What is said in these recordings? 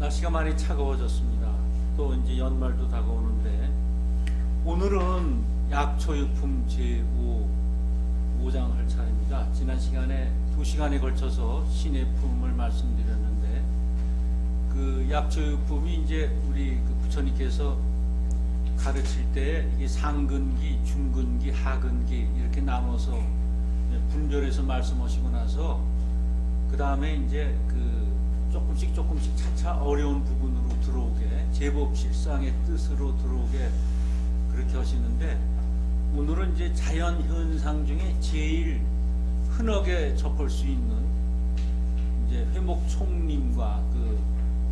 날씨가 많이 차가워졌습니다. 또 이제 연말도 다가오는데 오늘은 약초유품 제5장 할 차례입니다. 지난 시간에 2시간에 걸쳐서 신의 품을 말씀드렸는데 그 약초유품이 이제 우리 그 부처님께서 가르칠 때 이게 상근기, 중근기, 하근기 이렇게 나눠서 분별해서 말씀하시고 나서 그 다음에 이제 그 조금씩 차차 어려운 부분으로 들어오게 제법 실상의 뜻으로 들어오게 그렇게 하시는데 오늘은 이제 자연 현상 중에 제일 흔하게 접할 수 있는 이제 회목총림과 그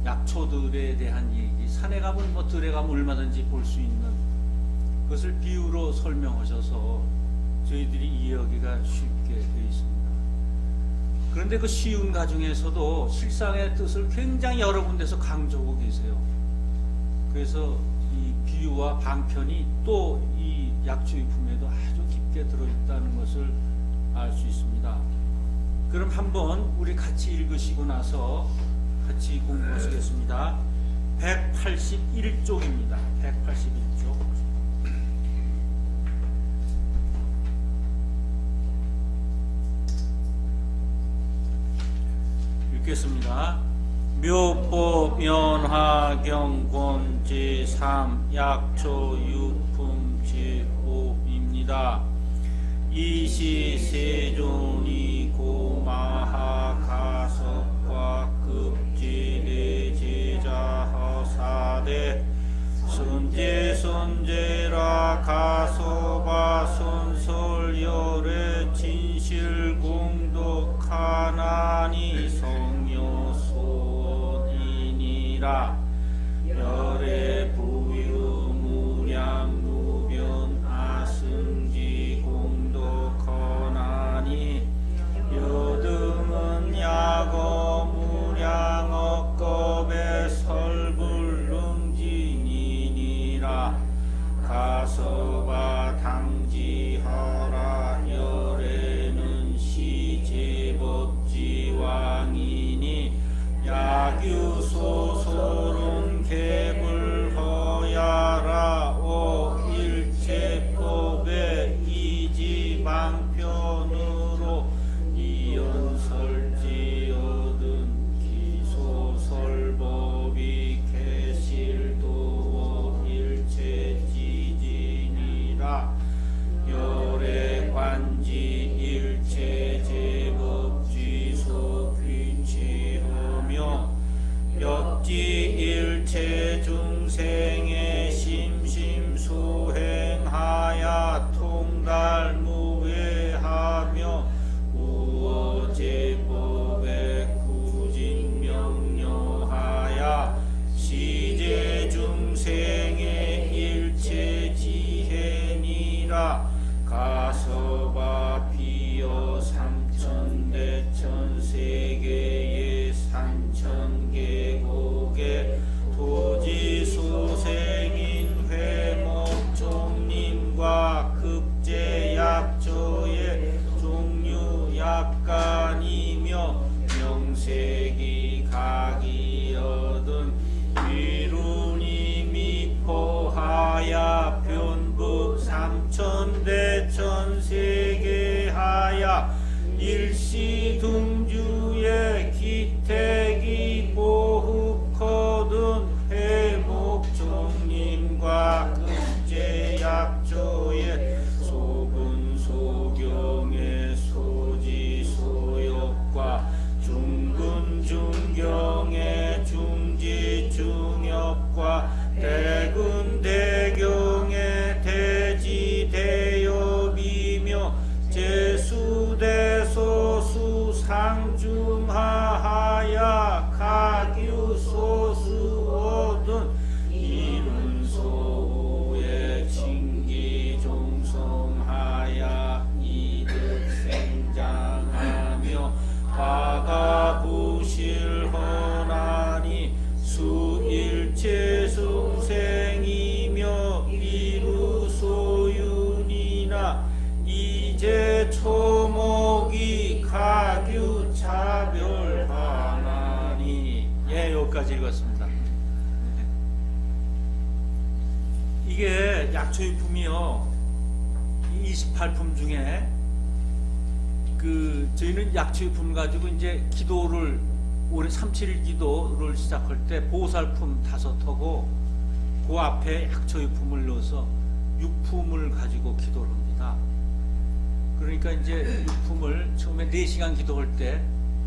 약초들에 대한 얘기, 산에 가면 뭐 들에 가면 얼마든지 볼 수 있는 그것을 비유로 설명하셔서 저희들이 이해하기가 쉽게 되어 있습니다. 그런데 그 쉬운 가중에서도 실상의 뜻을 굉장히 여러 군데서 강조하고 계세요. 그래서 이 비유와 방편이 또 이 약초유품에도 아주 깊게 들어있다는 것을 알 수 있습니다. 그럼 한번 우리 같이 읽으시고 나서 같이 공부하시겠습니다. 181쪽입니다. 181쪽. 읽겠습니다. 묘법 연화경권 제3 약초유품 제5입니다. 이시 세존이 고마하 가석과 급지대 제자하사대 선제라 가소바 손설열의 진실공덕하나니 성효소원이니라. 열의 부유 무량 무변 아승지 공덕하나니 여등은 야거 무량 억겁의 설불능진이니라. 가서바 당지하라. 열에는 시제법지왕이니 야규소설은 개불허야라. 오 일체법의 이지방편으로 이연설지 얻은 기소설법이 개실도 일체지진이라. 열애관지 일체제법지소 귀치하며 역지 일체 중생의 심심소행하야 통달무회하며 우어제법에 구진명료하야 시제 중생의 일체지혜니라. 가서바 비어 삼천대천 세계의 산천계곡에 도지소생인 회목종림과 급제약조의 종류약간이며 명색이 각이 얻은 위룬이 미포하야 변북 삼천대천 세계하야 일시둥주의 기택이 보흡거든 회목 여기까지 읽었습니다. 이게 약초유품이요. 28품 중에 저희는 약초유품 가지고 이제 기도를 올해 3.7일 기도를 시작할 때 보살품 5하고 그 앞에 약초유품을 넣어서 6품을 가지고 기도를 합니다. 그러니까 이제 6품을 처음에 4시간 기도할 때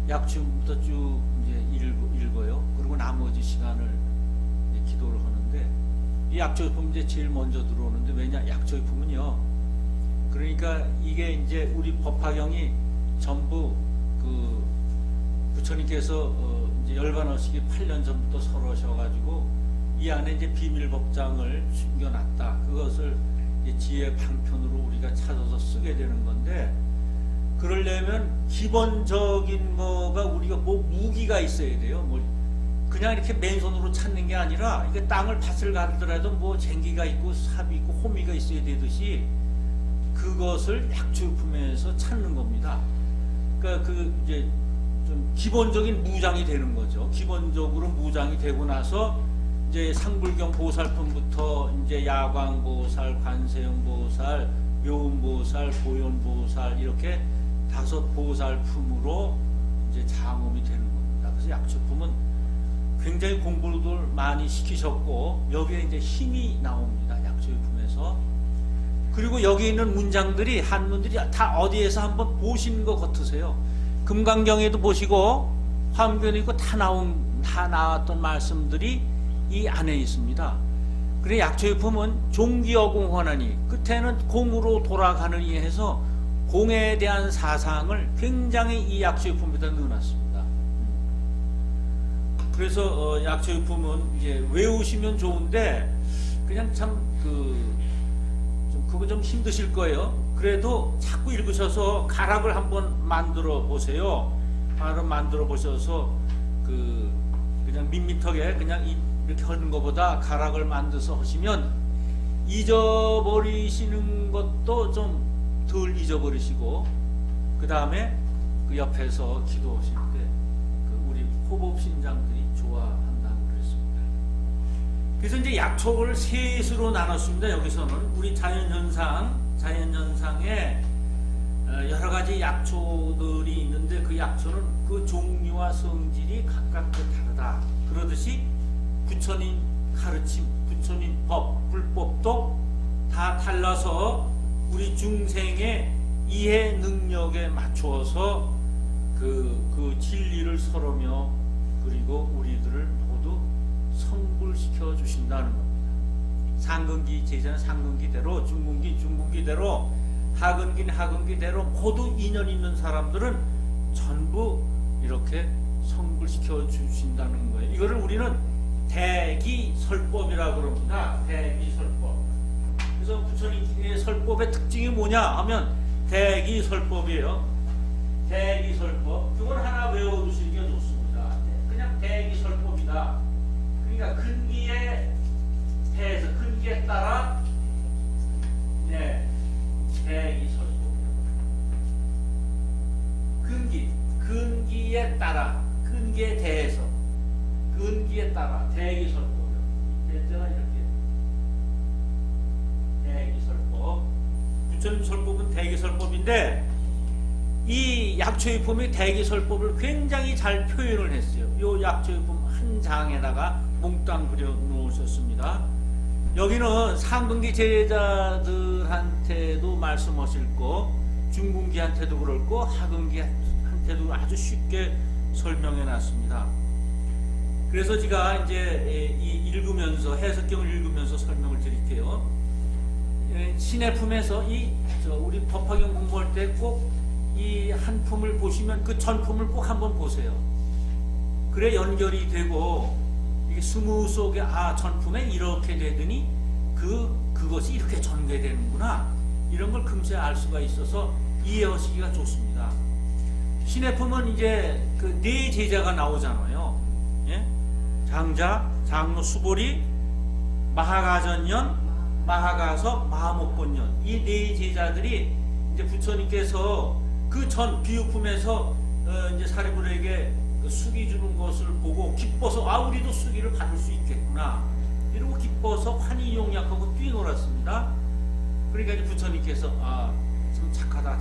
약초유품부터 쭉 이제 읽어요. 그리고 나머지 시간을 이제 기도를 하는데 이 약초유품 이제 제일 먼저 들어오는데 왜냐 약초유품은요. 그러니까 이게 이제 우리 법화경이 전부 부처님께서 이제 열반하시기 8년 전부터 설하셔가지고 이 안에 이제 비밀법장을 숨겨놨다. 그것을 이제 지혜 방편으로 우리가 찾아서 쓰게 되는 건데 그러려면 기본적인 거가 우리가 뭐 무기가 있어야 돼요. 뭐 그냥 이렇게 맨손으로 찾는 게 아니라 이게 땅을 밭을 가더라도 뭐 쟁기가 있고 삽이 있고 호미가 있어야 되듯이 그것을 약초유품에서 찾는 겁니다. 그러니까 이제 좀 기본적인 무장이 되는 거죠. 기본적으로 무장이 되고 나서 이제 상불경 보살품부터 이제 야광보살, 관세음보살, 묘음보살, 보현보살 이렇게 5 보살품으로 이제 장엄이 되는 겁니다. 그래서 약초품은 굉장히 공부를 많이 시키셨고 여기에 이제 힘이 나옵니다. 약초유품에서. 그리고 여기 있는 문장들이 한문들이 다 어디에서 한번 보신 것 같으세요. 금강경에도 보시고 화엄경에 있고 다 나왔던 말씀들이 이 안에 있습니다. 그래 약초유품은 종기어공헌하니 끝에는 공으로 돌아가느니 해서 공에 대한 사상을 굉장히 이 약초유품에다 넣어놨습니다. 그래서 약초유품은 이제 외우시면 좋은데 그냥 참 그거 좀 힘드실 거예요. 그래도 자꾸 읽으셔서 가락을 한번 만들어 보세요. 가락 만들어 보셔서 그냥 밋밋하게 그냥 이렇게 하는 것보다 가락을 만들어서 하시면 잊어버리시는 것도 좀 덜 잊어버리시고 그 다음에 그 옆에서 기도하실 때 우리 호법신장들이 좋아한다고 그랬습니다. 그래서 이제 약초를 셋으로 나눴습니다. 여기서는 우리 자연현상에 여러 가지 약초들이 있는데 그 약초는 그 종류와 성질이 각각 다르다. 그러듯이 부처님 가르침, 부처님 법, 불법도 다 달라서 우리 중생의 이해 능력에 맞추어서 그 진리를 설하며 그리고 우리들을 모두 성불시켜 주신다는 겁니다. 상근기 제자는 상근기대로, 중근기대로, 하근기는 하근기대로 모두 인연 있는 사람들은 전부 이렇게 성불시켜 주신다는 거예요. 이거를 우리는 대기설법이라고 그럽니다. 대기설법. 그래서 부처님의 설법의 특징이 뭐냐 하면 대기설법이에요. 대기설법. 그걸 하나 외워두시는 게 좋습니다. 그냥 대기설법이다. 그러니까 근기에 대해서 근기에 따라 대기설법. 근기에 따라 근기에 대해서 근기에 따라 대기설법이요. 대자가 이렇게 대기설법. 부처님 설법은 대기설법인데 이 약초유품이 대기설법을 굉장히 잘 표현을 했어요. 이 약초유품 한 장에다가 몽땅 그려 놓으셨습니다. 여기는 상근기 제자들한테도 말씀하실 거, 중근기한테도 그럴 거, 하근기한테도 아주 쉽게 설명해 놨습니다. 그래서 제가 이제 읽으면서 해석경을 읽으면서 설명을 드릴게요. 신해품에서 우리 법화경 공부할 때 꼭 이 한 품을 보시면 그 전품을 꼭 한번 보세요. 그래 연결이 되고 이게 스무 속에 전품에 이렇게 되더니 그것이 이렇게 전개되는구나 이런 걸 금세 알 수가 있어서 이해하시기가 좋습니다. 신해품은 이제 그 네 제자가 나오잖아요. 예? 장자, 장로, 수보리, 마하가전년, 마하가서, 마하목본년 이 네 제자들이 이제 부처님께서 그 전 비유품에서 이제 사리부르에게 그 수기 주는 것을 보고 기뻐서 우리도 수기를 받을 수 있겠구나 이러고 기뻐서 환희용약하고 뛰놀았습니다. 그러니까 이제 부처님께서 좀 착하다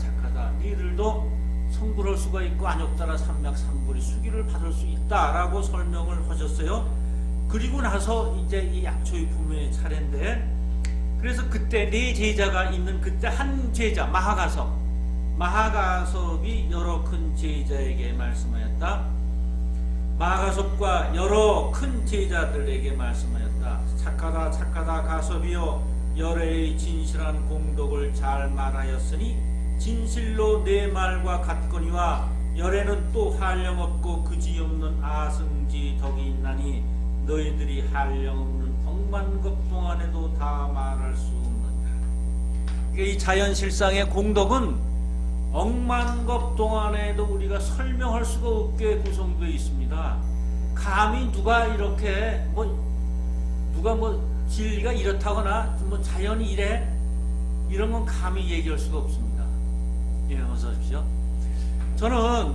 니들도 성불할 수가 있고 안욕자라 삼맥삼불이 수기를 받을 수 있다라고 설명을 하셨어요. 그리고 나서 이제 이 약초유품의 차례인데, 그래서 그때 네 제자가 있는 그때 한 제자 마하가섭이 여러 큰 제자에게 말씀하였다. 마하가섭과 여러 큰 제자들에게 말씀하였다. 착하다 가섭이여, 열애의 진실한 공덕을 잘 말하였으니 진실로 내 말과 같거니와 열애는 또 한량없고 그지없는 아승지 덕이 있나니 너희들이 한량없는 억만급 동안에도 다 말할 수 없느니라. 이 자연실상의 공덕은 억만급 동안에도 우리가 설명할 수가 없게 구성되어 있습니다. 감히 누가 이렇게 누가 진리가 이렇다거나 자연이 이래 이런 건 감히 얘기할 수가 없습니다. 예, 어서 오십시오. 저는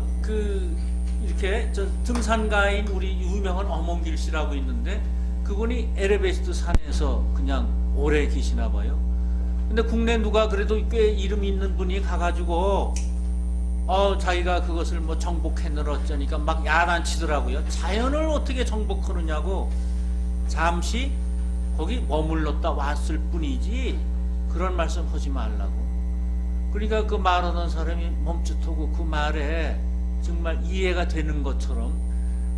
이렇게 등산가인 우리 유명한 어몽길 씨라고 있는데, 그분이 에베레스트 산에서 그냥 오래 계시나 봐요. 근데 국내 누가 그래도 꽤 이름 있는 분이 가가지고 자기가 그것을 정복했느라 어쩌니까 막 야단치더라고요. 자연을 어떻게 정복하느냐고. 잠시 거기 머물렀다 왔을 뿐이지 그런 말씀 하지 말라고. 그러니까 그 말하는 사람이 멈칫하고 그 말에 정말 이해가 되는 것처럼,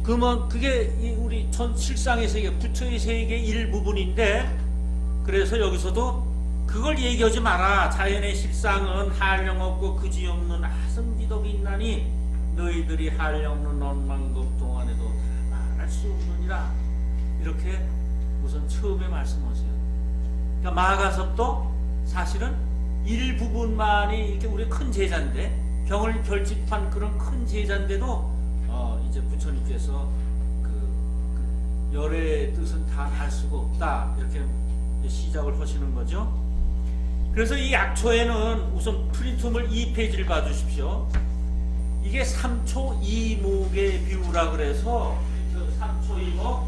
그러면 그게 우리 전 실상의 세계, 부처의 세계의 일부분인데, 그래서 여기서도 그걸 얘기하지 마라. 자연의 실상은 한량없고 그지없는 아승지덕이 있나니 너희들이 한량없는 억만급 동안에도 다 말할 수 없느니라. 이렇게 우선 처음에 말씀하세요. 그러니까 마하가섭도 사실은 일부분만이 이렇게 우리 큰 제자인데, 병을 결집한 그런 큰 제자인데도 이제 부처님께서 그 열의 뜻은 다 알 수가 없다 이렇게 시작을 하시는 거죠. 그래서 이 약초에는 우선 프린트물 2페이지를 봐주십시오. 이게 3초 2목의 비유라 그래서 3초 2목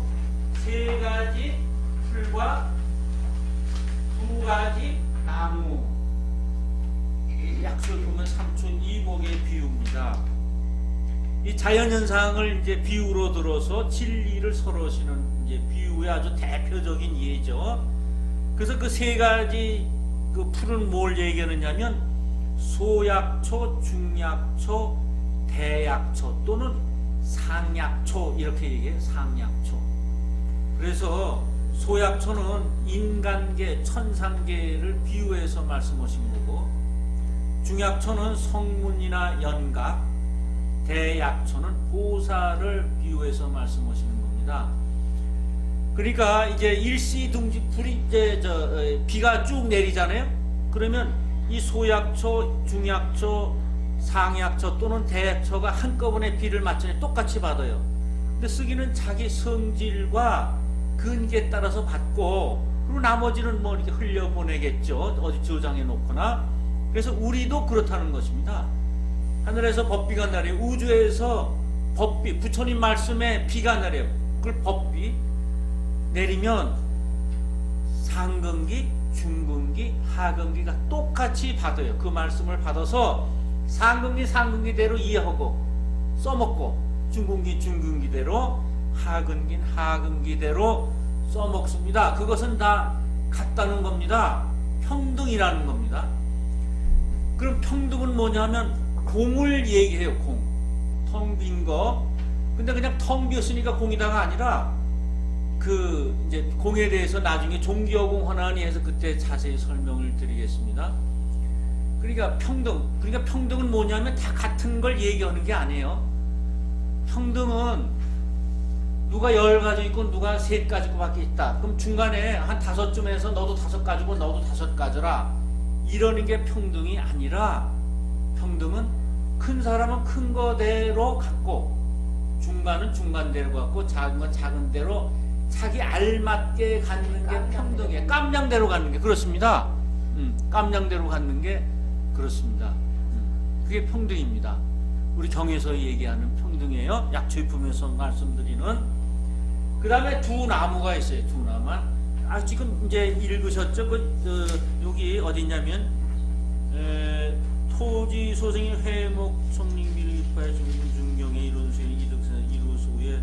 3가지 풀과 2가지 나무, 약초를 보면 3초 2목의 비유입니다. 이 자연현상을 이제 비유로 들어서 진리를 설하시는 이제 비유의 아주 대표적인 예죠. 그래서 그 3가지 그 풀은 뭘 얘기하느냐면 소약초, 중약초, 대약초 또는 상약초 이렇게 얘기해요. 상약초. 그래서 소약초는 인간계, 천상계를 비유해서 말씀하신 거고, 중약초는 성문이나 연각, 대약초는 보살을 비유해서 말씀하시는 겁니다. 그러니까 이제 일시둥지 불이 이제 비가 쭉 내리잖아요. 그러면 이 소약초, 중약초, 상약초 또는 대약초가 한꺼번에 비를 맞추니 똑같이 받아요. 근데 쓰기는 자기 성질과 근기에 따라서 받고, 그리고 나머지는 이렇게 흘려보내겠죠. 어디 저장해 놓거나. 그래서 우리도 그렇다는 것입니다. 하늘에서 법비가 내려요. 우주에서 법비, 부처님 말씀에 비가 내려요. 그걸 법비 내리면 상근기, 중근기, 하근기가 똑같이 받아요. 그 말씀을 받아서 상근기대로 이해하고 써먹고, 중근기대로, 하근기대로 써먹습니다. 그것은 다 같다는 겁니다. 평등이라는 겁니다. 그럼 평등은 뭐냐면 공을 얘기해요. 공. 텅 빈 거. 근데 그냥 텅 비었으니까 공이다가 아니라 이제 공에 대해서 나중에 종기어공 헌안이 해서 그때 자세히 설명을 드리겠습니다. 그러니까 평등은 뭐냐면 다 같은 걸 얘기하는 게 아니에요. 평등은 누가 10가지 있고 누가 3가지 밖에 있다. 그럼 중간에 한 5쯤 해서 너도 5가지고 너도 5가지라. 이러는 게 평등이 아니라, 평등은 큰 사람은 큰 거대로 갖고, 중간은 중간대로 갖고, 작은 건 작은 대로 자기 알맞게 갖는 게 평등이에요. 깜냥대로 갖는 게 그렇습니다. 깜냥대로 갖는 게 그렇습니다. 그게 평등입니다. 우리 경에서 얘기하는 평등이에요. 약초유품에서 말씀드리는. 그 다음에 두 나무가 있어요. 두 나무. 지금 이제 읽으셨죠? 여기 어디냐면 토지 소생의 회목 성링비를 입하여 중경의 이론 수의 이득선 이루소의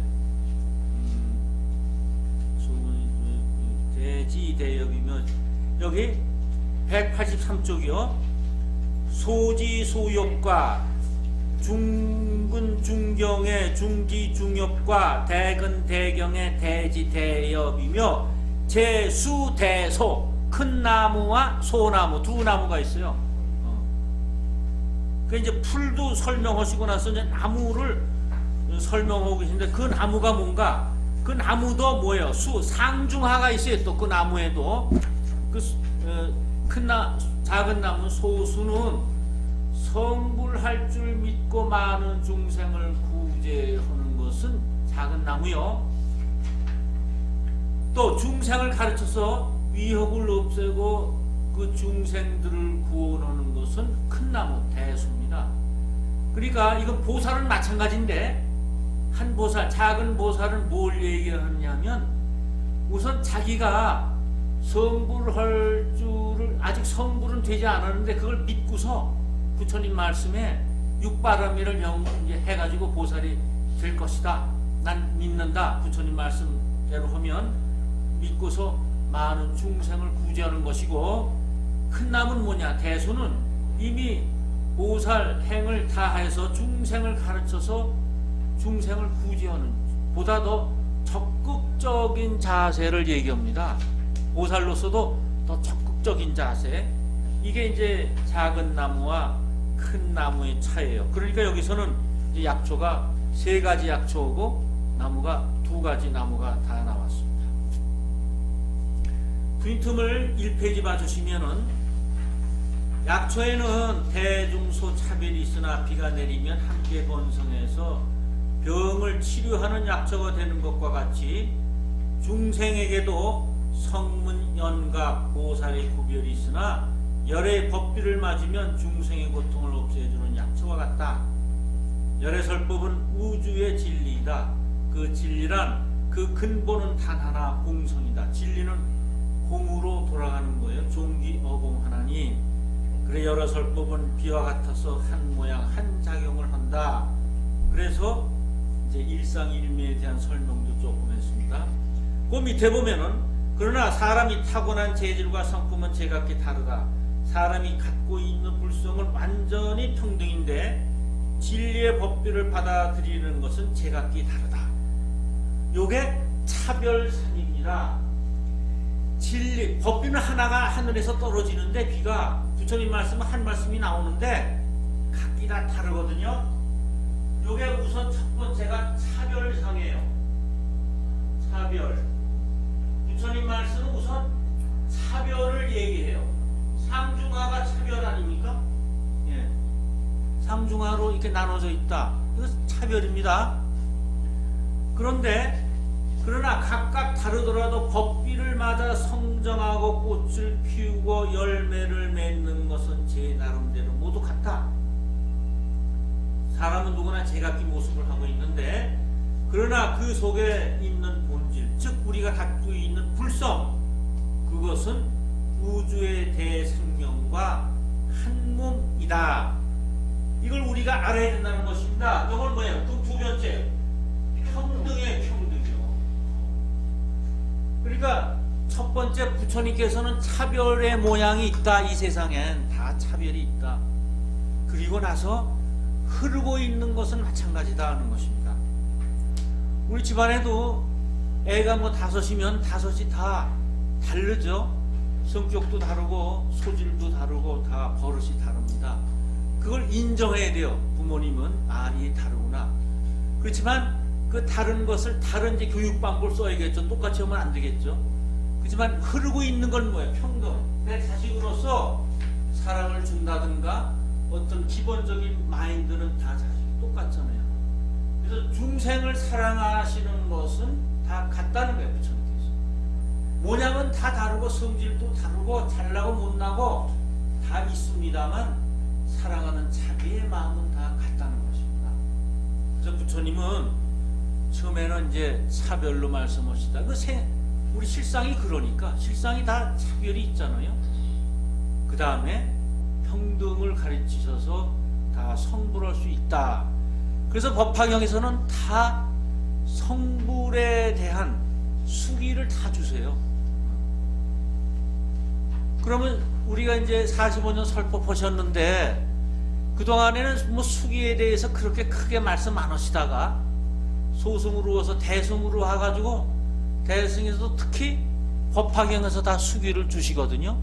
대지 대엽이며 여기 183쪽이요. 소지 소엽과 중근 중경의 중지 중엽과 대근 대경의 대지 대엽이며 제수 대소 큰 나무와 소나무 두 나무가 있어요. 그 이제 풀도 설명하시고 나서 이제 나무를 설명하고 계신데 그 나무가 뭔가 그 나무도 뭐예요? 상중하가 있어요. 또 그 나무에도 작은 나무 소수는 성불할 줄 믿고 많은 중생을 구제하는 것은 작은 나무요. 또 중생을 가르쳐서 위협을 없애고 그 중생들을 구원하는 것은 큰 나무 대수입니다. 그러니까 이건 보살은 마찬가지인데 한 보살, 작은 보살은 뭘 얘기하느냐면 우선 자기가 성불할 줄을 아직 성불은 되지 않았는데 그걸 믿고서 부처님 말씀에 육바라밀을 이제 해가지고 보살이 될 것이다. 난 믿는다. 부처님 말씀대로 하면 믿고서 많은 중생을 구제하는 것이고 큰 나무는 뭐냐? 대수는 이미 보살 행을 다해서 중생을 가르쳐서 중생을 구제하는 보다 더 적극적인 자세를 얘기합니다. 보살로서도 더 적극적인 자세. 이게 이제 작은 나무와 큰 나무의 차이예요. 그러니까 여기서는 이제 약초가 세 가지 약초고 나무가 두 가지 나무가 다 나왔습니다. 빈틈을 1페이지 봐주시면은 약초에는 대중소 차별이 있으나 비가 내리면 함께 번성해서 병을 치료하는 약초가 되는 것과 같이 중생에게도 성문, 연각, 보살의 구별이 있으나 열의 법비를 맞으면 중생의 고통을 없애주는 약초와 같다. 열의 설법은 우주의 진리이다. 그 진리란 그 근본은 단 하나 공성이다. 진리는 공으로 돌아가는 거예요. 종기 어공 하나니. 그래 열의 설법은 비와 같아서 한 모양 한 작용을 한다. 그래서 이제 일상일미에 대한 설명도 조금 했습니다. 그 밑에 보면은 그러나 사람이 타고난 재질과 성품은 제각기 다르다. 사람이 갖고 있는 불성은 완전히 평등인데 진리의 법비를 받아들이는 것은 제각기 다르다. 요게 차별상입니다. 진리, 법비는 하나가 하늘에서 떨어지는데 비가 부처님 말씀은 한 말씀이 나오는데 각기 다 다르거든요. 요게 우선 첫 번째가 차별상이에요. 차별. 부처님 말씀은 우선 차별을 얘기해요. 상중하가 차별 아닙니까? 예. 상중하로 이렇게 나눠져 있다. 이거 차별입니다. 그러나 각각 다르더라도 법비를 맞아 성장하고 꽃을 피우고 열매를 맺는 것은 제 나름대로 모두 같다. 사람은 누구나 제각기 모습을 하고 있는데 그러나 그 속에 있는 본질, 즉 우리가 갖고 있는 불성, 그것은 우주의 대생명과 한 몸이다. 이걸 우리가 알아야 된다는 것입니다. 이걸 뭐예요? 그 두 번째, 평등의 평등이요. 그러니까 첫 번째 부처님께서는 차별의 모양이 있다. 이 세상엔 다 차별이 있다. 그리고 나서 흐르고 있는 것은 마찬가지다 하는 것입니다. 우리 집안에도 애가 뭐 다섯이면 다섯이 다 다르죠. 성격도 다르고 소질도 다르고 다 버릇이 다릅니다. 그걸 인정해야 돼요. 부모님은 이 다르구나. 그렇지만 그 다른 것을 다른 이제 교육 방법을 써야겠죠. 똑같이 하면 안 되겠죠. 그렇지만 흐르고 있는 건 뭐예요? 평등. 내 자식으로서 사랑을 준다든가 어떤 기본적인 마인드는 다 자식이 똑같잖아요. 그래서 중생을 사랑하시는 것은 다 같다는 거예요. 부처님께서. 모양은 다 다르고 성질도 다르고 잘나고 못나고 다 있습니다만 사랑하는 자비의 마음은 다 같다는 것입니다. 그래서 부처님은 처음에는 이제 차별로 말씀하시다. 우리 실상이 그러니까 실상이 다 차별이 있잖아요. 그 다음에 평등을 가르치셔서 다 성불할 수 있다. 그래서 법화경에서는 다 성불에 대한 수기를 다 주세요. 그러면 우리가 이제 45년 설법하셨는데 그동안에는 뭐 수기에 대해서 그렇게 크게 말씀 안 하시다가 소승으로 와서 대승으로 와가지고 대승에서도 특히 법화경에서 다 수기를 주시거든요.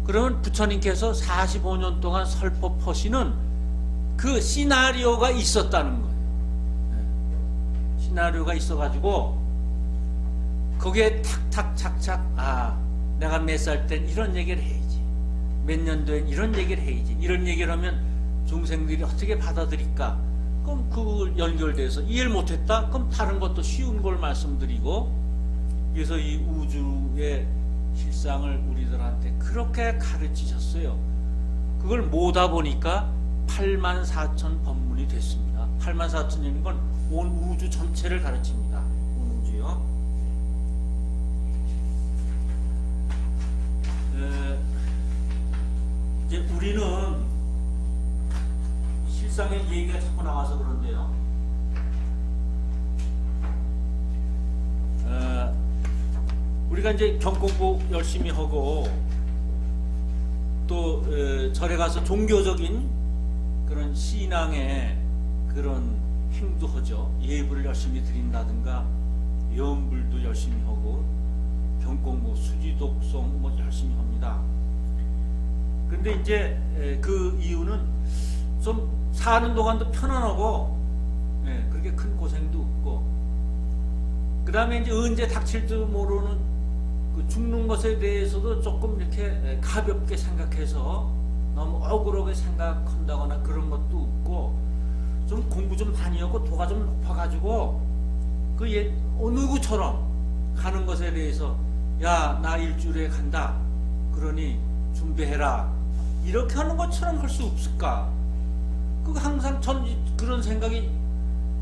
그러면 부처님께서 45년 동안 설법하시는 그 시나리오가 있었다는 거예요. 시나리오가 있어가지고 거기에 탁탁 착착 내가 몇 살 땐 이런 얘기를 해야지, 몇 년도엔 이런 얘기를 해야지, 이런 얘기를 하면 중생들이 어떻게 받아들일까? 그럼 그걸 연결돼서 이해를 못했다? 그럼 다른 것도 쉬운 걸 말씀드리고, 그래서 이 우주의 실상을 우리들한테 그렇게 가르치셨어요. 그걸 모다 보니까 84,000 법문이 됐습니다. 84,000이라는 건 온 우주 전체를 가르칩니다. 온 우주요. 이제 우리는 실상의 얘기가 자꾸 나와서 그런데요. 우리가 이제 경공부 열심히 하고 또 절에 가서 종교적인 그런 신앙의 그런 행도 하죠. 예불을 열심히 드린다든가 염불도 열심히 하고 경공부 수지독송 뭐 열심히 합니다. 근데 이제 그 이유는 좀 사는 동안도 편안하고 그렇게 큰 고생도 없고, 그 다음에 이제 언제 닥칠지도 모르는 그 죽는 것에 대해서도 조금 이렇게 가볍게 생각해서 너무 억울하게 생각한다거나 그런 것도 없고, 좀 공부 좀 많이 하고 도가 좀 높아가지고 그 누구처럼 가는 것에 대해서 야, 나 일주일에 간다 그러니 준비해라 이렇게 하는 것처럼 할 수 없을까? 그 항상 전 그런 생각이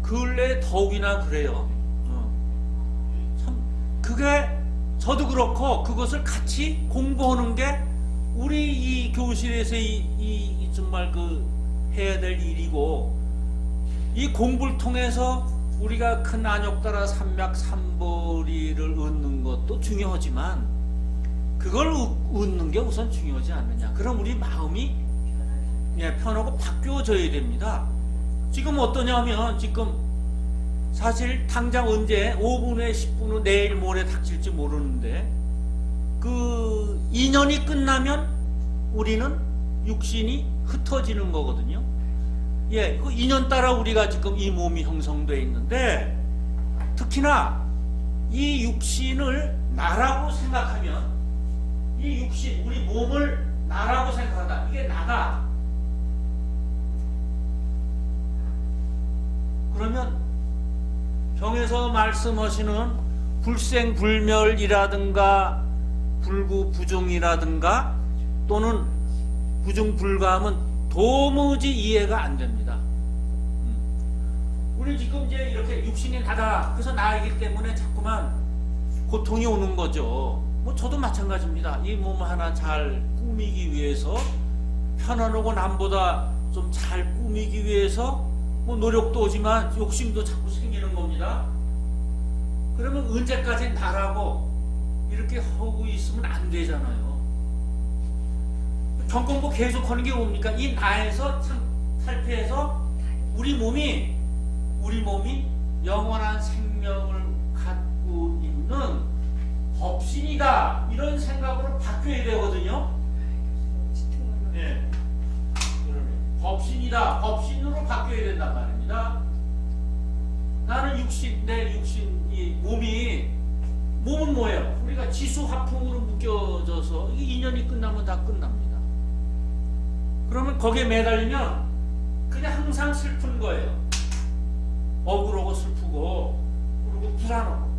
근래에 더욱이나 그래요. 참 그게 저도 그렇고 그것을 같이 공부하는 게 우리 이 교실에서 이 정말 그 해야 될 일이고, 이 공부를 통해서 우리가 큰 안욕따라 삼맥 삼보리를 얻는 것도 중요하지만 그걸 얻는 게 우선 중요하지 않느냐. 그럼 우리 마음이 편하고 바뀌어져야 됩니다. 지금 어떠냐면 지금 사실 당장 언제 5분 후에 10분 후 내일 모레 닥칠지 모르는데 그 인연이 끝나면 우리는 육신이 흩어지는 거거든요. 그 인연 따라 우리가 지금 이 몸이 형성되어 있는데, 특히나 이 육신을 나라고 생각하면, 이 육신, 우리 몸을 나라고 생각한다. 이게 나다. 그러면 경에서 말씀하시는 불생불멸이라든가 불구부중이라든가 또는 부중불감은 도무지 이해가 안 됩니다. 우리 지금 이제 이렇게 육신이 나다, 그래서 나이기 때문에 자꾸만 고통이 오는 거죠. 뭐 저도 마찬가지입니다. 이 몸 하나 잘 꾸미기 위해서, 편안하고 남보다 좀 잘 꾸미기 위해서 뭐 노력도 오지만 욕심도 자꾸 생기는 겁니다. 그러면 언제까지 나라고 이렇게 하고 있으면 안 되잖아요. 경공부 계속 하는 게 뭡니까? 이 나에서 살피해서 우리 몸이 영원한 생명을 갖고 있는 법신이다, 이런 생각으로 바뀌어야 되거든요. 법신이다, 법신으로 바뀌어야 된단 말입니다. 나는 육신, 내 육신, 이 몸은 뭐예요? 우리가 지수화풍으로 묶여져서 이 인연이 끝나면 다 끝납니다. 그러면 거기에 매달리면 그냥 항상 슬픈 거예요. 억울하고 슬프고, 그리고 불안하고,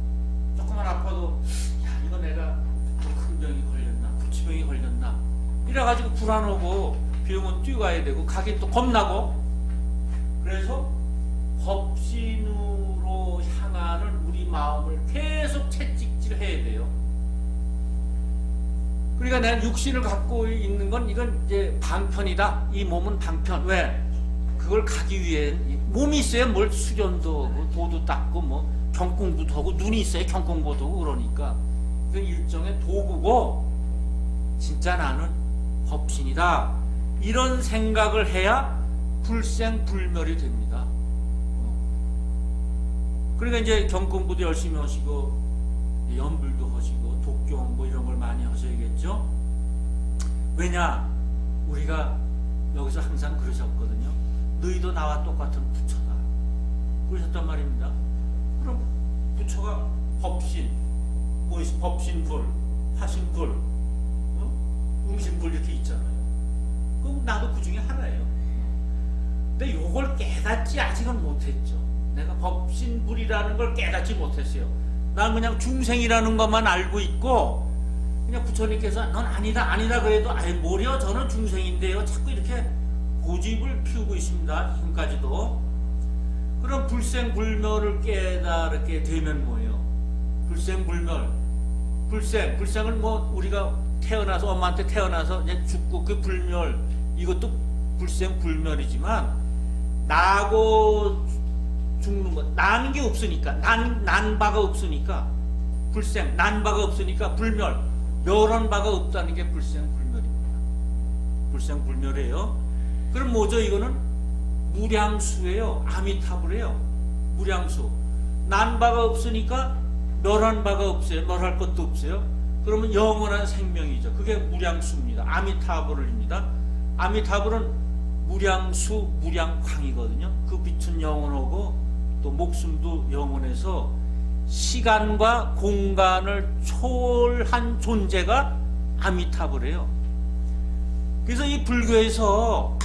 조금만 아파도 야, 이거 내가 큰 병이 걸렸나, 부치병이 걸렸나, 이래가지고 불안하고 병원 뛰어가야 되고 가긴 또 겁나고. 그래서 법신으로 향하는 우리 마음을 계속 채찍질해야 돼요. 그러니까 내가 육신을 갖고 있는 건 이건 이제 방편이다. 이 몸은 방편. 왜? 그걸 가기 위해 몸이 있어야 뭘 수련도 하고 도도 닦고 뭐 경공부도 하고 눈이 있어야 경공부도 하고 그러니까 그 일종의 도구고 진짜 나는 법신이다. 이런 생각을 해야 불생불멸이 됩니다. 그러니까 이제 경공부도 열심히 하시고 연불도 하시고 독경 뭐 이런 걸 많이 하셔야겠죠. 왜냐? 우리가 여기서 항상 그러셨거든요. 너희도 나와 똑같은 부처다. 그러셨단 말입니다. 그럼 부처가 법신, 뭐 법신불, 화신불, 음신불 이렇게 있잖아요. 그럼 나도 그 중에 하나예요. 근데 요걸 깨닫지 아직은 못했죠. 내가 법신불이라는 걸 깨닫지 못했어요. 난 그냥 중생이라는 것만 알고 있고 그냥 부처님께서 넌 아니다 아니다 그래도 아이 뭐려 저는 중생인데요. 자꾸 이렇게 고집을 피우고 있습니다. 지금까지도. 그럼 불생불멸을 깨닫게 되면 뭐예요? 불생불멸. 불생은 뭐 우리가 태어나서 엄마한테 태어나서 이제 죽고 그 불멸 이것도 불생불멸이지만 나고 죽는 것 나는 게 없으니까 난 바가 없으니까 불생 난 바가 없으니까 불멸 멸한 바가 없다는 게 불생불멸입니다. 불생불멸이에요. 그럼 뭐죠? 이거는 무량수예요. 아미타불이에요. 무량수. 난 바가 없으니까 멸한 바가 없어요. 멸할 것도 없어요. 그러면 영원한 생명이죠. 그게 무량수입니다. 아미타불입니다. 아미타불은 무량수, 무량광이거든요. 그 빛은 영원하고 또 목숨도 영원해서 시간과 공간을 초월한 존재가 아미타불이에요. 그래서 이 불교에서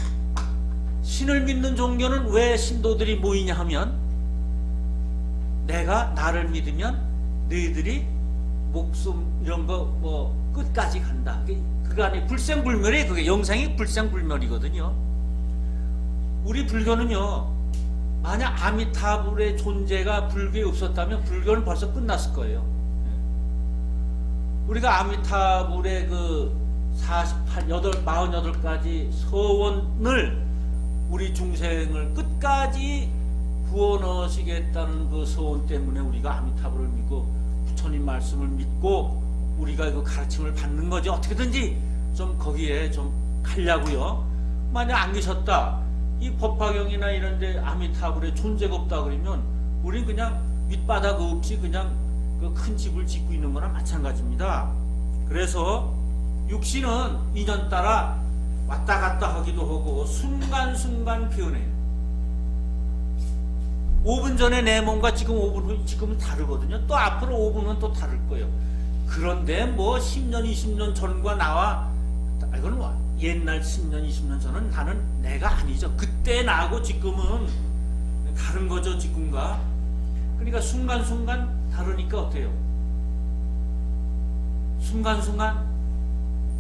신을 믿는 종교는 왜 신도들이 모이냐 하면 내가 나를 믿으면 너희들이 목숨 이런 거 뭐 끝까지 간다. 그거 아니 불생불멸이 그게 영생이 불생불멸이거든요. 우리 불교는요. 만약 아미타불의 존재가 불교에 없었다면 불교는 벌써 끝났을 거예요. 우리가 아미타불의 그 48가지 서원을 우리 중생을 끝까지 구원하시겠다는 그 서원 때문에 우리가 아미타불을 믿고 부처님 말씀을 믿고 우리가 그 가르침을 받는 거지. 어떻게든지 좀 거기에 좀 가려고요. 만약 안 계셨다. 이 법화경이나 이런 데 아미타불의 존재가 없다 그러면 우린 그냥 밑바닥 없이 그냥 그 큰 집을 짓고 있는 거나 마찬가지입니다. 그래서 육신은 인연 따라 왔다 갔다 하기도 하고 순간순간 변해요. 5분 전에 내 몸과 지금 5분 후 지금은 다르거든요. 또 앞으로 5분 후는 또 다를 거예요. 그런데 뭐 10년 20년 전과 나와 이건 뭐 옛날 10년 20년 전은 나는 내가 아니죠. 그때 나하고 지금은 다른 거죠. 지금과. 그러니까 순간순간 다르니까 어때요? 순간순간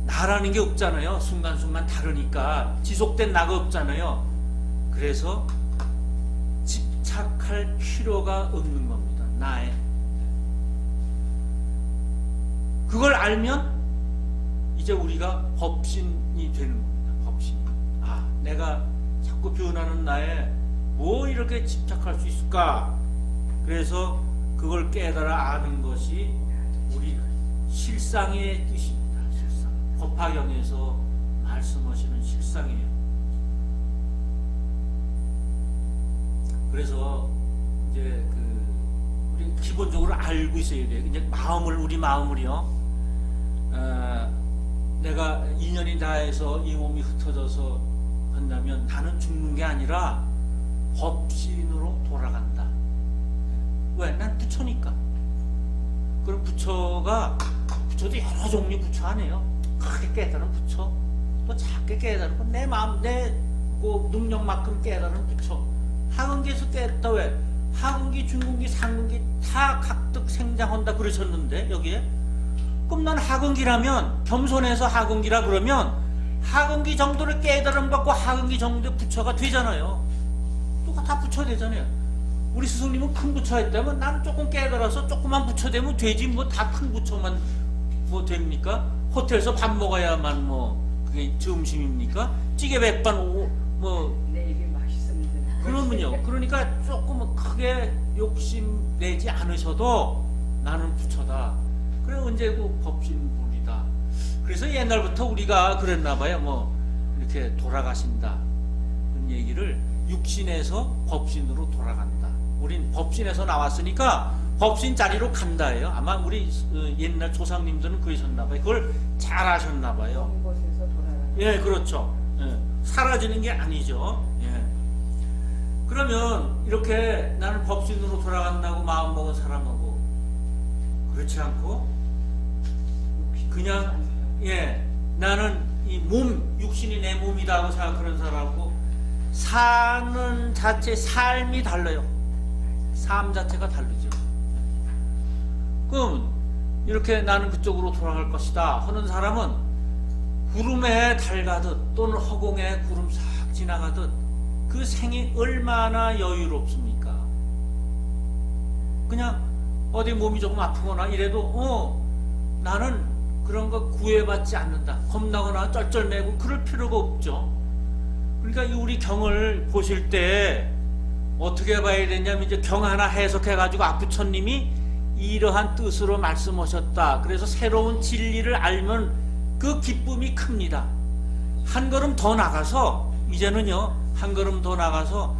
나라는 게 없잖아요. 순간순간 다르니까 지속된 나가 없잖아요. 그래서 집착할 필요가 없는 겁니다. 나의. 그걸 알면 이제 우리가 법신이 되는 겁니다. 법신. 아, 내가 자꾸 변하는 나에 뭐 이렇게 집착할 수 있을까? 그래서 그걸 깨달아 아는 것이 우리 실상의 뜻입니다. 실상. 법화경에서 말씀하시는 실상이에요. 그래서 이제 우리 기본적으로 알고 있어야 돼요. 이제 우리 마음을요. 내가 인연이 다해서 이 몸이 흩어져서 한다면 나는 죽는 게 아니라 법신으로 돌아간다. 왜? 난 부처니까. 그럼 부처도 여러 종류 부처 아니에요. 크게 깨달은 부처, 또 작게 깨달은 내 마음, 내 능력만큼 깨달은 부처. 하근기에서 깨달다. 왜? 하근기, 중근기, 상근기 다 각득 생장한다 그러셨는데 여기에. 그럼 난 하근기라면 겸손해서 하근기라 그러면 하근기 정도를 깨달음 받고 하근기 정도의 부처가 되잖아요. 또 다 부처 되잖아요. 우리 스승님은 큰 부처 했다면 나는 조금 깨달아서 조그만 부처 되면 되지 뭐 다 큰 부처만 뭐 됩니까? 호텔에서 밥 먹어야만 뭐 그게 점심입니까? 찌개 백반 뭐 내 입이 맛있으면 되나? 그러면요. 그러니까 조금 크게 욕심 내지 않으셔도 나는 부처다. 그래 언제고 법신불이다. 그래서 옛날부터 우리가 그랬나 봐요. 뭐 이렇게 돌아가신다. 그런 얘기를 육신에서 법신으로 돌아간다. 우린 법신에서 나왔으니까 법신 자리로 간다예요. 아마 우리 옛날 조상님들은 그러셨나 봐요. 그걸 잘 아셨나 봐요. 먼 곳에서 돌아가는. 예, 그렇죠. 예, 사라지는 게 아니죠. 예. 그러면 이렇게 나는 법신으로 돌아간다고 마음먹은 사람하고 그렇지 않고 그냥 나는 이 몸, 육신이 내 몸이다 하고 생각하는 사람하고 사는 자체 삶이 달라요. 삶 자체가 다르죠. 그럼 이렇게 나는 그쪽으로 돌아갈 것이다 하는 사람은 구름에 달 가듯 또는 허공에 구름 싹 지나가듯 그 생이 얼마나 여유롭습니까? 그냥 어디 몸이 조금 아프거나 이래도 나는 그런 거 구애받지 않는다. 겁나거나 쩔쩔매고 그럴 필요가 없죠. 그러니까 이 우리 경을 보실 때 어떻게 봐야 되냐면 이제 경 하나 해석해가지고 앞부처님이 이러한 뜻으로 말씀하셨다. 그래서 새로운 진리를 알면 그 기쁨이 큽니다. 한 걸음 더 나가서 이제는요 한 걸음 더 나가서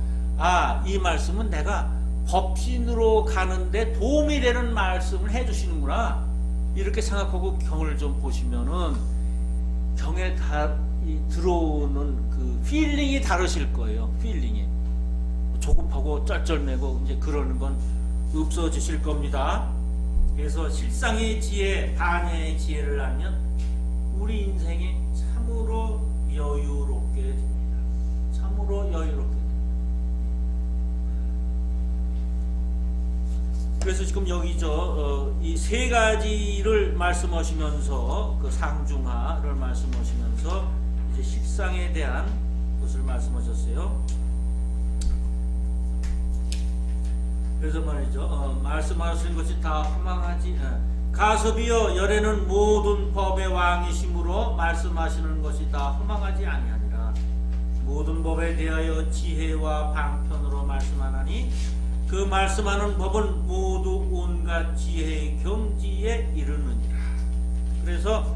이 말씀은 내가 법신으로 가는데 도움이 되는 말씀을 해주시는구나 이렇게 생각하고 경을 좀 보시면은 경에 들어오는 그 필링이 다르실 거예요. 필링이 조급하고 쩔쩔매고 이제 그러는 건 없어지실 겁니다. 그래서 실상의 지혜, 반야의 지혜를 알면 우리 인생이 참으로 여유롭게 됩니다. 참으로 여유롭게 됩니다. 그래서 지금 여기 이 세 가지를 말씀하시면서 그 상중하를 말씀하시면서 이제 식상에 대한 것을 말씀하셨어요. 그래서 말이죠. 말씀하신 것이 다 허망하지. 가섭이여 열에는 모든 법의 왕이심으로 말씀하시는 것이 다 허망하지 아니하니라. 모든 법에 대하여 지혜와 방편으로 말씀하나니 그 말씀하는 법은 모두 온갖 지혜의 경지에 이르느니라. 그래서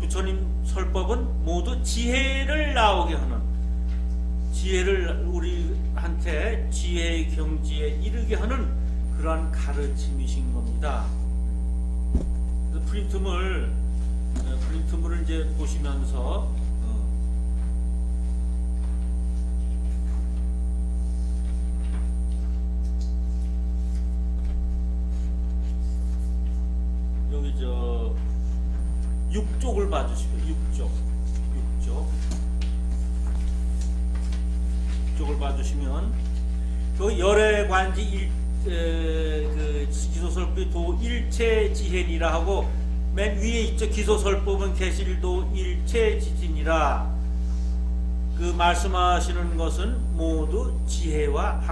부처님 설법은 모두 지혜를 나오게 하는, 지혜를 우리한테 지혜의 경지에 이르게 하는 그러한 가르침이신 겁니다. 프린트물 이제 보시면서 여기 6쪽을 봐주시고요. 6쪽을 봐주시면 그 열애관지 그 기소설법이 도 일체지혜니라 하고 맨 위에 있죠. 기소설법은 개실도 일체지진이라. 그 말씀하시는 것은 모두 지혜와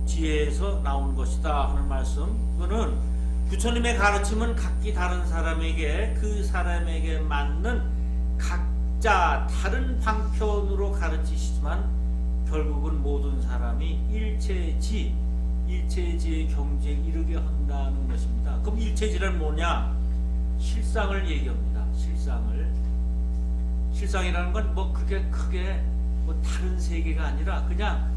지혜에서 나온 것이다 하는 말씀. 그거는 부처님의 가르침은 각기 다른 사람에게 그 사람에게 맞는 각자 다른 방편으로 가르치시지만 결국은 모든 사람이 일체지의 경지에 이르게 한다는 것입니다. 그럼 일체지란 뭐냐? 실상을 얘기합니다. 실상이라는 건 뭐 그렇게 크게 뭐 다른 세계가 아니라 그냥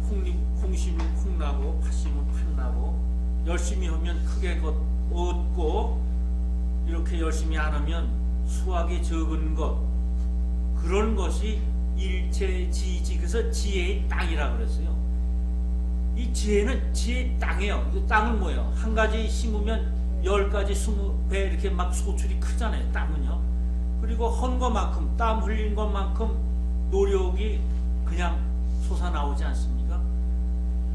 콩심은 콩나고 팥심은 팥나고 열심히 하면 크게 얻고 이렇게 열심히 안 하면 수확이 적은 것, 그런 것이 일체지지. 그래서 지혜의 땅이라 그랬어요. 이 지혜는 지혜의 땅이에요. 이 땅은 뭐예요? 한 가지 심으면 10가지 20배 이렇게 막 소출이 크잖아요. 땀은요. 그리고 헌 것만큼, 땀 흘린 것만큼 노력이 그냥 솟아나오지 않습니까?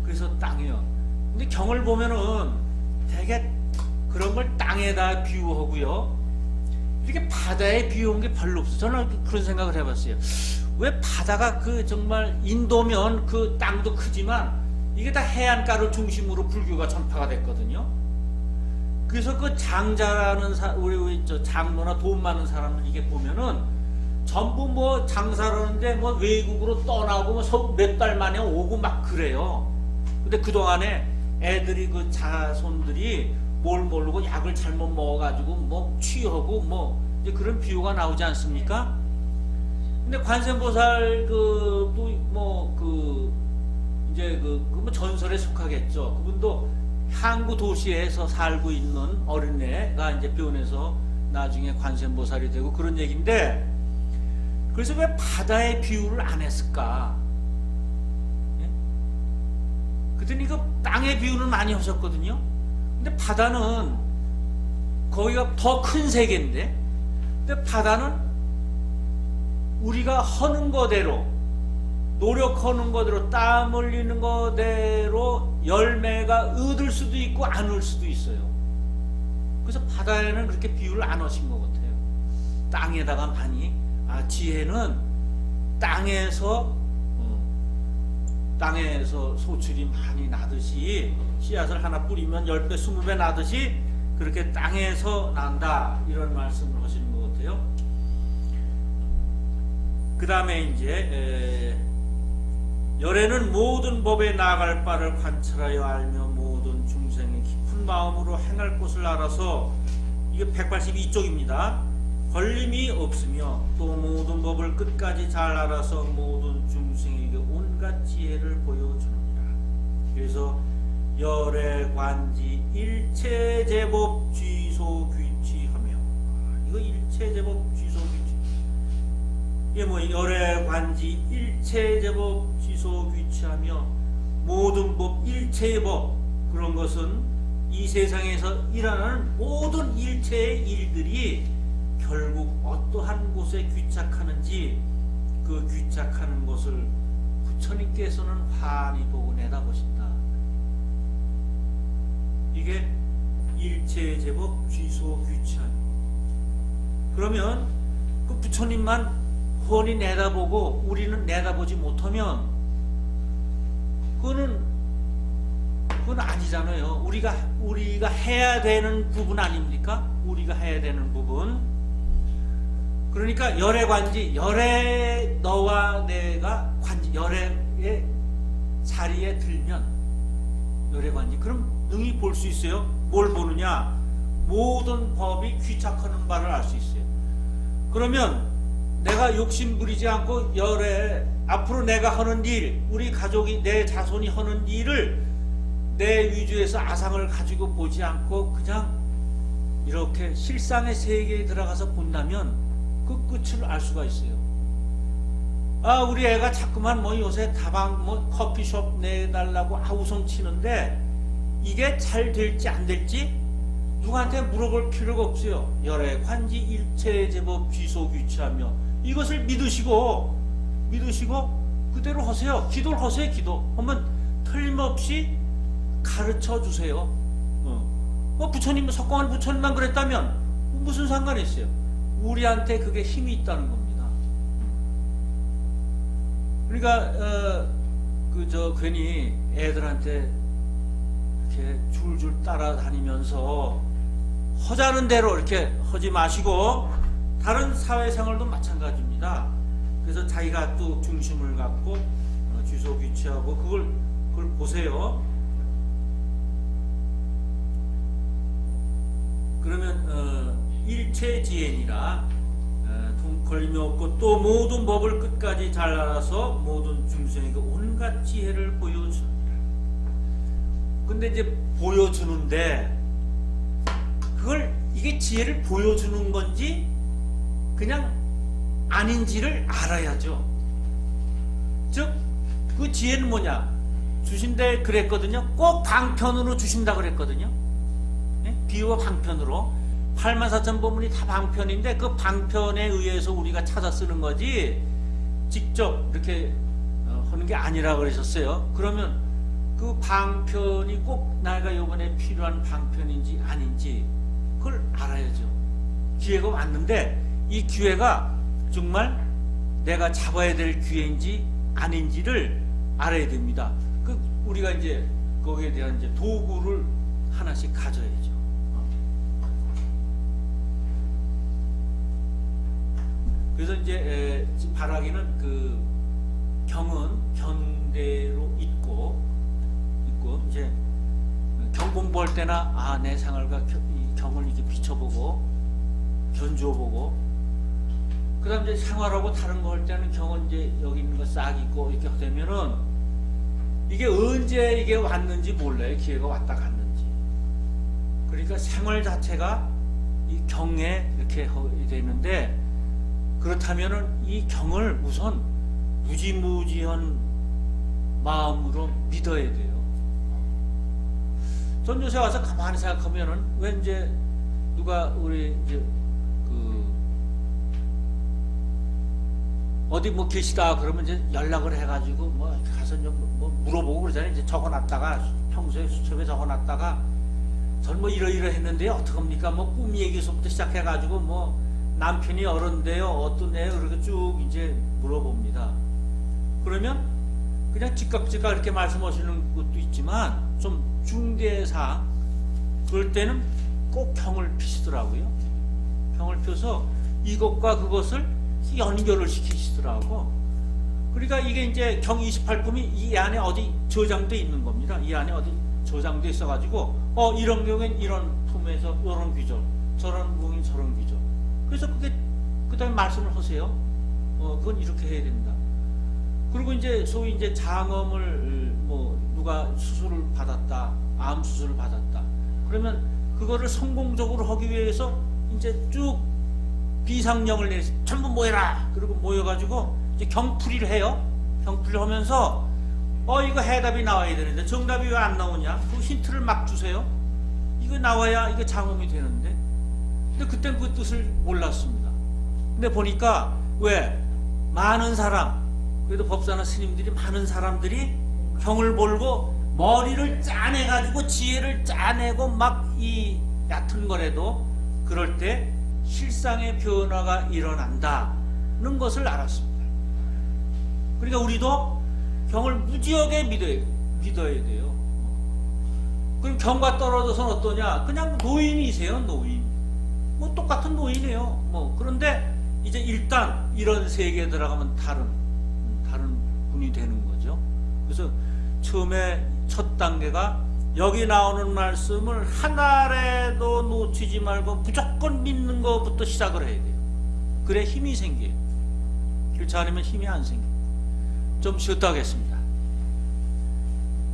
그래서 땅이요. 근데 경을 보면은 되게 그런 걸 땅에다 비유하고요. 이렇게 바다에 비유한 게 별로 없어요. 저는 그런 생각을 해봤어요. 왜 바다가 그 정말 인도면 그 땅도 크지만 이게 다 해안가를 중심으로 불교가 전파가 됐거든요. 그래서 그 장자라는 우리 저 장로나 돈 많은 사람들 이게 보면은 전부 뭐 장사를 하는데 뭐 외국으로 떠나고 뭐 몇 달 만에 오고 막 그래요. 근데 그동안에 애들이 그 자손들이 뭘 모르고 약을 잘못 먹어가지고 뭐 취하고 뭐 이제 그런 비유가 나오지 않습니까? 근데 관세음보살 이제 뭐 전설에 속하겠죠. 그분도 항구 도시에서 살고 있는 어린애가 이제 변해서 나중에 관세음보살이 되고 그런 얘기인데, 그래서 왜 바다의 비유를 안 했을까? 예? 그랬더니 그 땅의 비유는 많이 하셨거든요. 근데 바다는 거기가 더 큰 세계인데, 근데 바다는 우리가 하는 거대로, 노력하는 거대로, 땀 흘리는 거대로 열매가 얻을 수도 있고 안 얻을 수도 있어요. 그래서 바다에는 그렇게 비유를 안 하신 것 같아요. 땅에다가 많이, 지혜는 땅에서 소출이 많이 나듯이, 씨앗을 하나 뿌리면 10배, 20배 나듯이 그렇게 땅에서 난다, 이런 말씀을 하시는 것 같아요. 그 다음에 이제 열애는 모든 법에 나아갈 바를 관찰하여 알며 모든 중생의 깊은 마음으로 행할 것을 알아서, 이게 182쪽입니다. 걸림이 없으며 또 모든 법을 끝까지 잘 알아서 모든 중생에게 온갖 지혜를 보여주느니라. 그래서 열애관지 일체제법 쥐소귀취하며, 이거 일체제법 쥐소귀취, 이게 뭐 열애관지 일체제법 쥐소귀취하며 모든 법, 일체의 법, 그런 것은 이 세상에서 일어나는 모든 일체의 일들이 결국 어떠한 곳에 귀착하는지, 그 귀착하는 것을 부처님께서는 환히 보고 내다보신다. 이게 일체의 제법 쥐소귀취하며, 그러면 그 부처님만 훤히 내다보고 우리는 내다보지 못하면 그건 아니잖아요. 우리가 해야 되는 부분 아닙니까? 우리가 해야 되는 부분. 그러니까 열애관지, 너와 내가 관지, 열애의 자리에 들면 열애관지, 그럼 능히 볼 수 있어요. 뭘 보느냐? 모든 법이 귀착하는 바를 알 수 있어요. 그러면 내가 욕심 부리지 않고 앞으로 내가 하는 일, 우리 가족이, 내 자손이 하는 일을 내 위주에서 아상을 가지고 보지 않고 그냥 이렇게 실상의 세계에 들어가서 본다면 그 끝을 알 수가 있어요. 우리 애가 자꾸만 뭐 요새 다방 커피숍 내달라고 아우성 치는데 이게 잘 될지 안 될지 누구한테 물어볼 필요가 없어요. 열애 관지 일체 제법 쥐소귀취하며, 이것을 믿으시고 그대로 하세요. 기도를 하세요. 하면 틀림없이 가르쳐 주세요. 부처님, 석공한 부처님만 그랬다면 무슨 상관이 있어요? 우리한테 그게 힘이 있다는 겁니다. 그러니까 괜히 애들한테 이렇게 줄줄 따라다니면서 허자는 대로 이렇게 하지 마시고, 다른 사회생활도 마찬가지입니다. 그래서 자기가 또 중심을 갖고 쥐소귀취하고 그걸 보세요. 그러면 일체지혜니라, 걸림이 없고 또 모든 법을 끝까지 잘 알아서 모든 중생에게 온갖 지혜를 보여주느니라. 근데 이제 보여주는데 이게 지혜를 보여주는 건지 그냥 아닌지를 알아야죠. 즉 그 지혜는 뭐냐? 주신다 그랬거든요. 꼭 방편으로 주신다 그랬거든요. 비유와 방편으로. 84,000법문이 다 방편인데 그 방편에 의해서 우리가 찾아 쓰는 거지 직접 이렇게 하는 게 아니라 그러셨어요. 그러면 그 방편이 꼭 내가 이번에 필요한 방편인지 아닌지 그걸 알아야죠. 기회가 왔는데 이 기회가 정말 내가 잡아야 될 기회인지 아닌지를 알아야 됩니다. 우리가 이제 거기에 대한 이제 도구를 하나씩 가져야죠. 그래서 이제 바라기는 그 경은 견대로 있고 이제 경 공부할 때나 내 생활과 이 경을 이렇게 비춰보고 견주어보고 그다음 이제 생활하고 다른 거 할 때는 경은 이제 여기 있는 거 싹 있고 이렇게 되면은 이게 언제 이게 왔는지 몰라요. 기회가 왔다 갔는지. 그러니까 생활 자체가 이 경에 이렇게 되는데 그렇다면은 이 경을 우선 무지무지한 마음으로 믿어야 돼요. 전 요새 와서 가만히 생각하면은 왜 이제 누가 우리 이제 그 어디 뭐 계시다 그러면 이제 연락을 해가지고 뭐 가서 뭐 물어보고 그러잖아요. 이제 적어놨다가 평소에 수첩에 적어놨다가 전 뭐 이러이러했는데요. 어떡합니까? 뭐 꿈 얘기서부터 시작해가지고 뭐 남편이 어른데요. 어떠네요? 그렇게 쭉 이제 물어봅니다. 그러면 그냥 즉각 이렇게 말씀하시는 것도 있지만 좀 중대사 그럴 때는 꼭 경을 피시더라고요. 경을 펴서 이것과 그것을 연결을 시키시더라고. 그러니까 이게 이제 경 28품이 이 안에 어디 저장돼 있는 겁니다. 이 안에 어디 저장돼 있어가지고 이런 경우엔 이런 품에서 이런 귀절, 저런 경우엔 저런 귀절. 그래서 그게 그다음에 말씀을 하세요. 그건 이렇게 해야 된다. 그리고 이제 소위 이제 장엄을 뭐 누가 수술을 받았다, 암 수술을 받았다. 그러면 그거를 성공적으로 하기 위해서 이제 쭉 비상령을 내서 전부 모여라. 그리고 모여가지고 이제 경풀이를 해요. 경풀이를 하면서 이거 해답이 나와야 되는데 정답이 왜 안 나오냐? 그 힌트를 막 주세요. 이거 나와야 이게 장엄이 되는데. 근데 그땐 그 뜻을 몰랐습니다. 근데 보니까 왜 많은 사람, 그래도 법사나 스님들이 많은 사람들이 경을 몰고 머리를 짜내가지고 지혜를 짜내고 막 이 얕은 거라도 그럴 때 실상의 변화가 일어난다는 것을 알았습니다. 그러니까 우리도 경을 무지하게 믿어야 돼요. 그럼 경과 떨어져서는 어떠냐? 그냥 노인이세요, 노인. 뭐 똑같은 노인이에요. 뭐 그런데 이제 일단 이런 세계에 들어가면 다른 분이 되는 거죠. 그래서 처음에 첫 단계가 여기 나오는 말씀을 하나라도 놓치지 말고 무조건 믿는 것부터 시작을 해야 돼요. 그래 힘이 생겨요. 그렇지 않으면 힘이 안 생겨요. 좀 쉬었다 하겠습니다.